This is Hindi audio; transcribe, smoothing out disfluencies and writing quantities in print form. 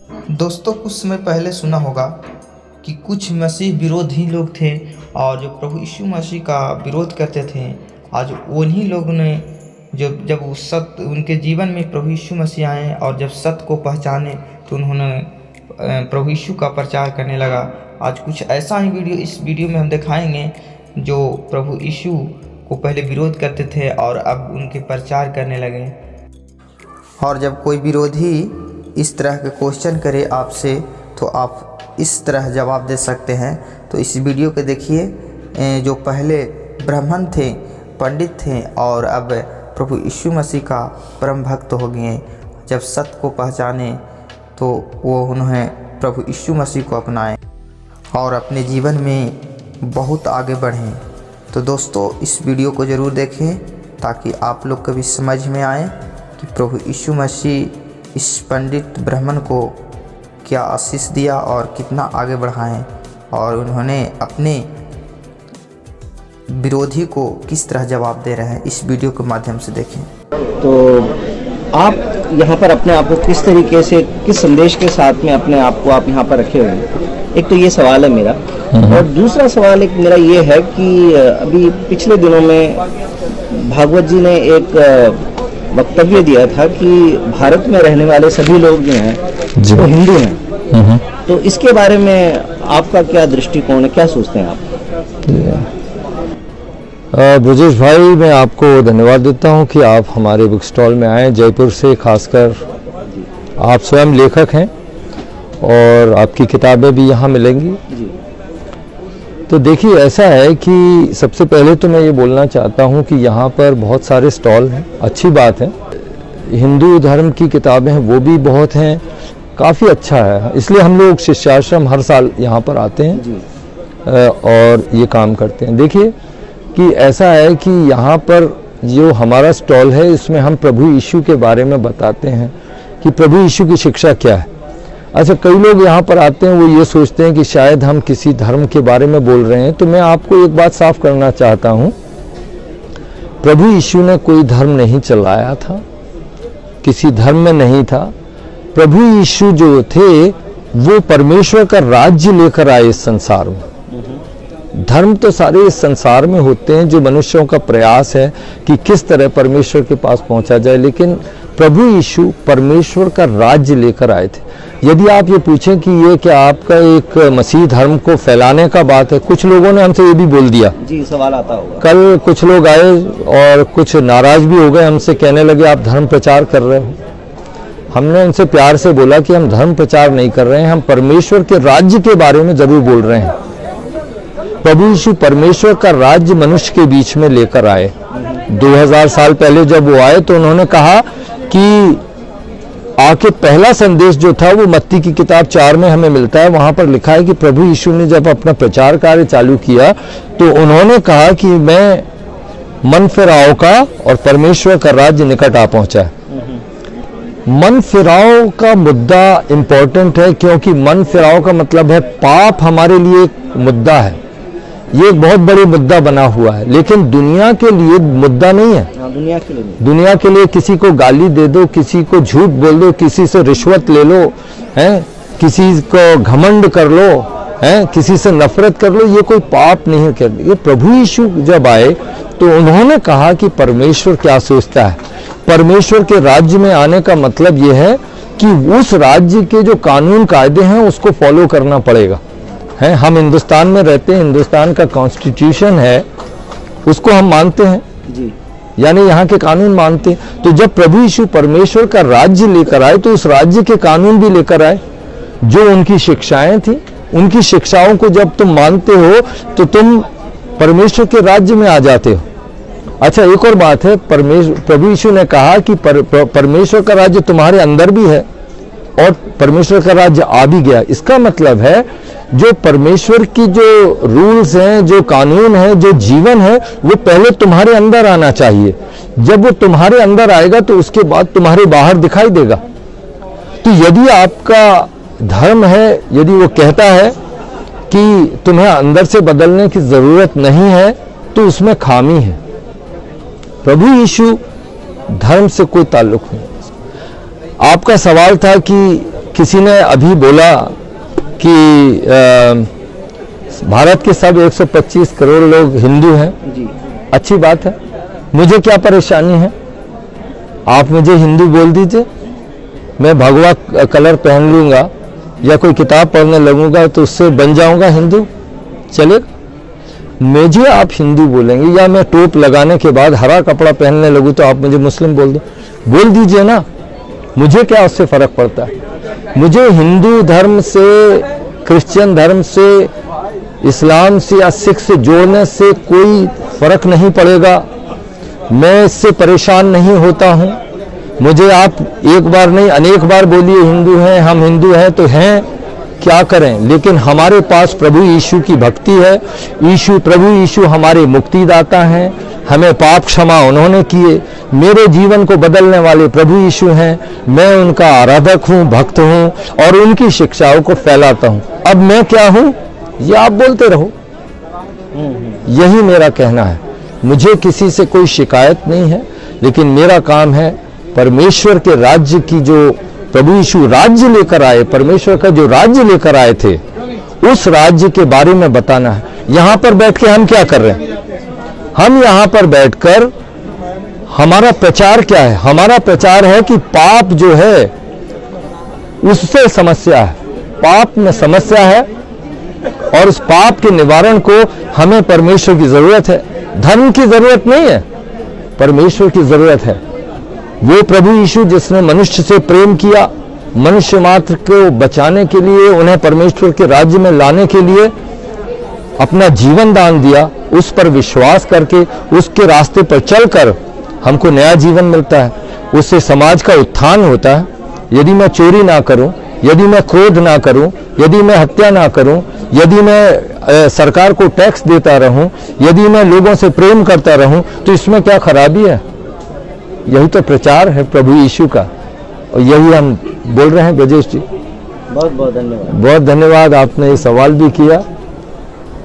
दोस्तों, कुछ समय पहले सुना होगा कि कुछ मसीह विरोधी लोग थे और जो प्रभु यीशु मसीह का विरोध करते थे। आज उन्हीं लोगों ने जब उस सत्य उनके जीवन में प्रभु यीशु मसीह आए और जब सत्य को पहचाने तो उन्होंने प्रभु यीशु का प्रचार करने लगा। आज कुछ ऐसा ही इस वीडियो में हम दिखाएंगे जो प्रभु यीशु को पहले विरोध करते थे और अब उनके प्रचार करने लगे। और जब कोई विरोधी इस तरह के क्वेश्चन करे आपसे तो आप इस तरह जवाब दे सकते हैं। तो इस वीडियो को देखिए। जो पहले ब्राह्मण थे, पंडित थे और अब प्रभु यीशु मसीह का परम भक्त हो गए, जब सत्य को पहचाने तो उन्होंने प्रभु यीशु मसीह को अपनाए और अपने जीवन में बहुत आगे बढ़ें। तो दोस्तों, इस वीडियो को ज़रूर देखें ताकि आप लोग को भी समझ में आए कि प्रभु यीशु मसीह इस पंडित ब्राह्मण को क्या आशीष दिया और कितना आगे बढ़ाएं और उन्होंने अपने विरोधी को किस तरह जवाब दे रहे हैं। इस वीडियो के माध्यम से देखें। तो आप यहाँ पर अपने आप को किस तरीके से, किस संदेश के साथ में अपने आप को आप यहाँ पर रखे हुए हैं? एक तो ये सवाल है मेरा, और दूसरा सवाल एक मेरा ये है कि अभी पिछले दिनों में भागवत जी ने एक वक्तव्य दिया था कि भारत में रहने वाले सभी लोग जो हैं वो हिंदू हैं। तो इसके बारे में आपका क्या दृष्टिकोण है, क्या सोचते हैं आप? ब्रजेश भाई, मैं आपको धन्यवाद देता हूं कि आप हमारे बुक स्टॉल में आए। जयपुर से खासकर आप स्वयं लेखक हैं और आपकी किताबें भी यहाँ मिलेंगी। तो देखिए, ऐसा है कि सबसे पहले तो मैं ये बोलना चाहता हूँ कि यहाँ पर बहुत सारे स्टॉल हैं, अच्छी बात है। हिंदू धर्म की किताबें हैं वो भी बहुत हैं, काफ़ी अच्छा है। इसलिए हम लोग शिष्याश्रम हर साल यहाँ पर आते हैं और ये काम करते हैं। देखिए कि ऐसा है कि यहाँ पर जो हमारा स्टॉल है इसमें हम प्रभु यीशु के बारे में बताते हैं कि प्रभु यीशु की शिक्षा क्या है। अच्छा, कई लोग यहाँ पर आते हैं, वो ये सोचते हैं कि शायद हम किसी धर्म के बारे में बोल रहे हैं। तो मैं आपको एक बात साफ करना चाहता हूँ, प्रभु यीशु ने कोई धर्म नहीं चलाया था, किसी धर्म में नहीं था। प्रभु यीशु जो थे वो परमेश्वर का राज्य लेकर आए इस संसार में। धर्म तो सारे इस संसार में होते हैं जो मनुष्यों का प्रयास है कि किस तरह परमेश्वर के पास पहुंचा जाए, लेकिन प्रभु यीशु परमेश्वर का राज्य लेकर आए थे। यदि आप ये पूछें कि ये क्या आपका एक मसीह धर्म को फैलाने का बात है, कुछ लोगों ने हमसे ये भी बोल दिया। जी, सवाल आता होगा। कल कुछ लोग आए और कुछ नाराज भी हो गए, हमसे कहने लगे आप धर्म प्रचार कर रहे हो। हमने उनसे प्यार से बोला कि हम धर्म प्रचार नहीं कर रहे हैं, हम परमेश्वर के राज्य के बारे में जरूर बोल रहे हैं। प्रभु यीशु परमेश्वर का राज्य मनुष्य के बीच में लेकर आए। 2000 साल पहले जब वो आए तो उन्होंने कहा कि आके पहला संदेश जो था वो मत्ती की किताब 4 में हमें मिलता है। वहां पर लिखा है कि प्रभु यीशु ने जब अपना प्रचार कार्य चालू किया तो उन्होंने कहा कि मैं मन फिराओ का और परमेश्वर का राज्य निकट आ पहुंचा है। मन फिराओ का मुद्दा इंपॉर्टेंट है, क्योंकि मन फिराओ का मतलब है पाप हमारे लिए एक मुद्दा है, ये एक बहुत बड़ी मुद्दा बना हुआ है, लेकिन दुनिया के लिए मुद्दा नहीं है। दुनिया के लिए नहीं। दुनिया के लिए किसी को गाली दे दो, किसी को झूठ बोल दो, किसी से रिश्वत ले लो, हैं, किसी को घमंड कर लो, हैं, किसी से नफरत कर लो, ये कोई पाप नहीं है। ये प्रभु यीशु जब आए तो उन्होंने कहा कि परमेश्वर क्या सोचता है। परमेश्वर के राज्य में आने का मतलब ये है कि उस राज्य के जो कानून कायदे हैं उसको फॉलो करना पड़ेगा। हैं, हम हिंदुस्तान में रहते हैं, हिंदुस्तान का कॉन्स्टिट्यूशन है, उसको हम मानते हैं जी, यानी यहाँ के कानून मानते हैं। तो जब प्रभु यीशु परमेश्वर का राज्य लेकर आए तो उस राज्य के कानून भी लेकर आए। जो उनकी शिक्षाएं थी, उनकी शिक्षाओं को जब तुम मानते हो तो तुम परमेश्वर के राज्य में आ जाते हो। अच्छा, एक और बात है, प्रभु यीशु ने कहा कि परमेश्वर का राज्य तुम्हारे अंदर भी है और परमेश्वर का राज्य आ भी गया। इसका मतलब है जो परमेश्वर की जो रूल्स हैं, जो कानून है, जो जीवन है, वो पहले तुम्हारे अंदर आना चाहिए। जब वो तुम्हारे अंदर आएगा तो उसके बाद तुम्हारे बाहर दिखाई देगा। तो यदि आपका धर्म है, यदि वो कहता है कि तुम्हें अंदर से बदलने की जरूरत नहीं है, तो उसमें खामी है। प्रभु यीशु धर्म से कोई ताल्लुक नहीं। आपका सवाल था कि किसी ने अभी बोला कि भारत के सब 125 करोड़ लोग हिंदू हैं। जी। अच्छी बात है, मुझे क्या परेशानी है, आप मुझे हिंदू बोल दीजिए, मैं भगवा कलर पहन लूँगा या कोई किताब पढ़ने लगूंगा तो उससे बन जाऊंगा हिंदू, चलेगा। मुझे आप हिंदू बोलेंगे या मैं टोप लगाने के बाद हरा कपड़ा पहनने लगूं तो आप मुझे मुस्लिम बोल दीजिए ना, मुझे क्या उससे फर्क पड़ता है। मुझे हिंदू धर्म से, क्रिश्चियन धर्म से, इस्लाम से या सिख से जोड़ने से कोई फर्क नहीं पड़ेगा, मैं इससे परेशान नहीं होता हूं। मुझे आप एक बार नहीं अनेक बार बोलिए हिंदू हैं, हम हिंदू हैं तो हैं, क्या करें, लेकिन हमारे पास प्रभु यीशु की भक्ति है। प्रभु यीशु हमारे मुक्तिदाता हैं, हमें पाप क्षमा उन्होंने किए, मेरे जीवन को बदलने वाले प्रभु यीशु हैं, मैं उनका आराधक हूं, भक्त हूं और उनकी शिक्षाओं को फैलाता हूं। अब मैं क्या हूं ये आप बोलते रहो, यही मेरा कहना है। मुझे किसी से कोई शिकायत नहीं है, लेकिन मेरा काम है परमेश्वर के राज्य की, जो प्रभु यीशु राज्य लेकर आए, परमेश्वर का जो राज्य लेकर आए थे, उस राज्य के बारे में बताना है। यहां पर बैठ के हम क्या कर रहे हैं, हम यहां पर बैठकर हमारा प्रचार क्या है, हमारा प्रचार है कि पाप जो है उससे समस्या है, पाप में समस्या है और उस पाप के निवारण को हमें परमेश्वर की जरूरत है, धर्म की जरूरत नहीं है, परमेश्वर की जरूरत है। वो प्रभु यीशु जिसने मनुष्य से प्रेम किया, मनुष्य मात्र को बचाने के लिए, उन्हें परमेश्वर के राज्य में लाने के लिए अपना जीवन दान दिया, उस पर विश्वास करके उसके रास्ते पर चलकर हमको नया जीवन मिलता है, उससे समाज का उत्थान होता है। यदि मैं चोरी ना करूं, यदि मैं क्रोध ना करूं, यदि मैं हत्या ना करूं, यदि मैं सरकार को टैक्स देता रहूं, यदि मैं लोगों से प्रेम करता रहूं, तो इसमें क्या खराबी है। यही तो प्रचार है प्रभु यीशु का, और यही हम बोल रहे हैं। ब्रजेश जी बहुत बहुत धन्यवाद। बहुत धन्यवाद, आपने ये सवाल भी किया।